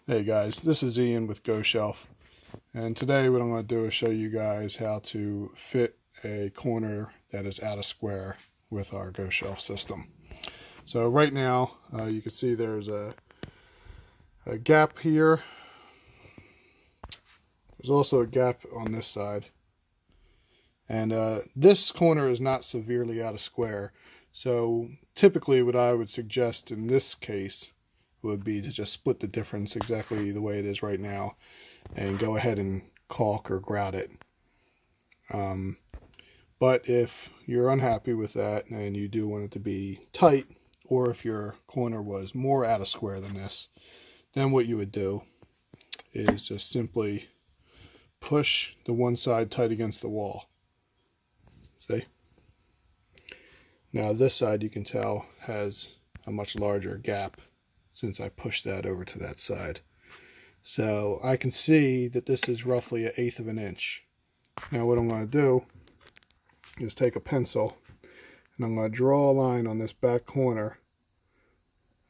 Hey guys, this is Ian with GoShelf, and today what I'm going to do is show you guys how to fit a corner that is out of square with our GoShelf system. So right now you can see there's a gap here. There's also a gap on this side, and this corner is not severely out of square. So typically what I would suggest in this case would be to just split the difference exactly the way it is right now and go ahead and caulk or grout it. But if you're unhappy with that and you do want it to be tight, or if your corner was more out of square than this, then what you would do is just simply push the one side tight against the wall. See? Now this side, you can tell, has a much larger gap since I pushed that over to that side. So I can see that this is roughly 1/8 of an inch. Now what I'm going to do is take a pencil and I'm going to draw a line on this back corner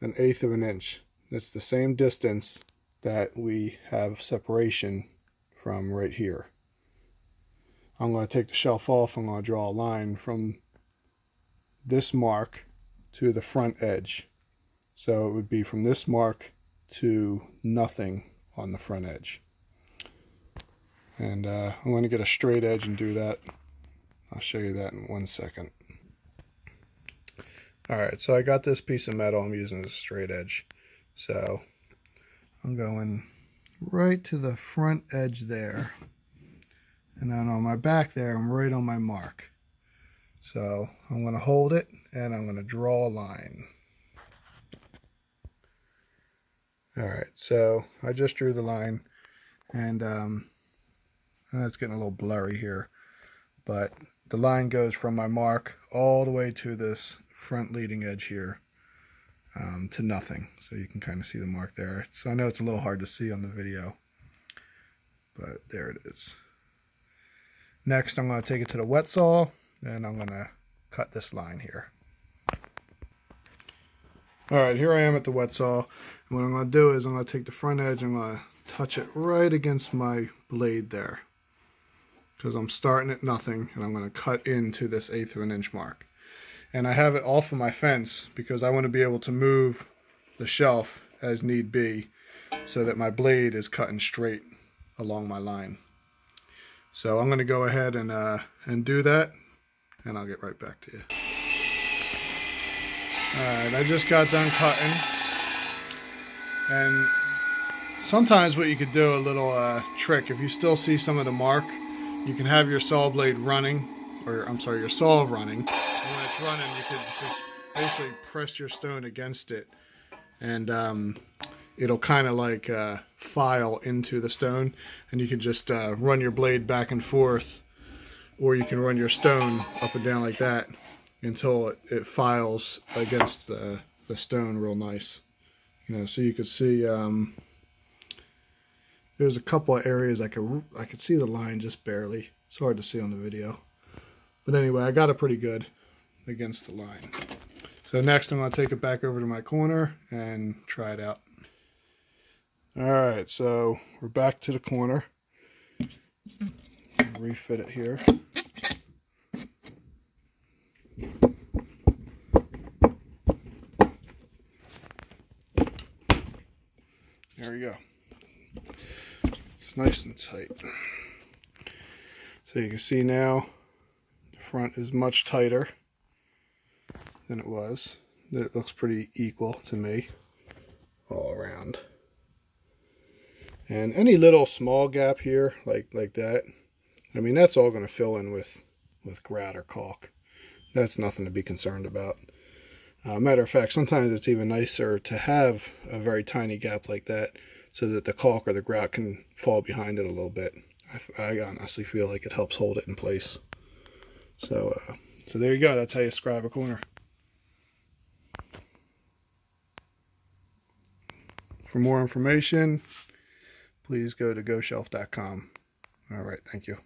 1/8 of an inch. That's the same distance that we have separation from right here. I'm going to take the shelf off. I'm going to draw a line from this mark to the front edge. So it would be from this mark to nothing on the front edge. And I'm going to get a straight edge and do that. I'll show you that in 1 second. Alright, so I got this piece of metal I'm using as a straight edge. So I'm going right to the front edge there. And then on my back there, I'm right on my mark. So I'm going to hold it and I'm going to draw a line. Alright, so I just drew the line, and it's getting a little blurry here, but the line goes from my mark all the way to this front leading edge here to nothing. So you can kind of see the mark there. So I know it's a little hard to see on the video, but there it is. Next, I'm going to take it to the wet saw, and I'm going to cut this line here. Alright, here I am at the wet saw. And what I'm going to do is I'm going to take the front edge and I'm going to touch it right against my blade there. Because I'm starting at nothing and I'm going to cut into this 1/8 of an inch mark. And I have it off of my fence because I want to be able to move the shelf as need be so that my blade is cutting straight along my line. So I'm going to go ahead and do that, and I'll get right back to you. Alright, I just got done cutting, and sometimes what you could do, a little trick, if you still see some of the mark, you can have your saw blade running, or I'm sorry, your saw running, and when it's running you could just basically press your stone against it, and it'll kind of like file into the stone, and you can just run your blade back and forth, or you can run your stone up and down like that until it files against the stone real nice. You know, so you could see there's a couple of areas I could see the line just barely. It's hard to see on the video. But anyway, I got it pretty good against the line. So next I'm going to take it back over to my corner and try it out. Alright, so we're back to the corner. Refit it here. There we go. It's nice and tight. So you can see now the front is much tighter than it was. It looks pretty equal to me all around. And any little small gap here like that, I mean, that's all going to fill in with grout or caulk. That's nothing to be concerned about. Matter of fact, sometimes it's even nicer to have a very tiny gap like that so that the caulk or the grout can fall behind it a little bit. I honestly feel like it helps hold it in place. So there you go. That's how you scribe a corner. For more information, please go to GoShelf.com. All right, thank you.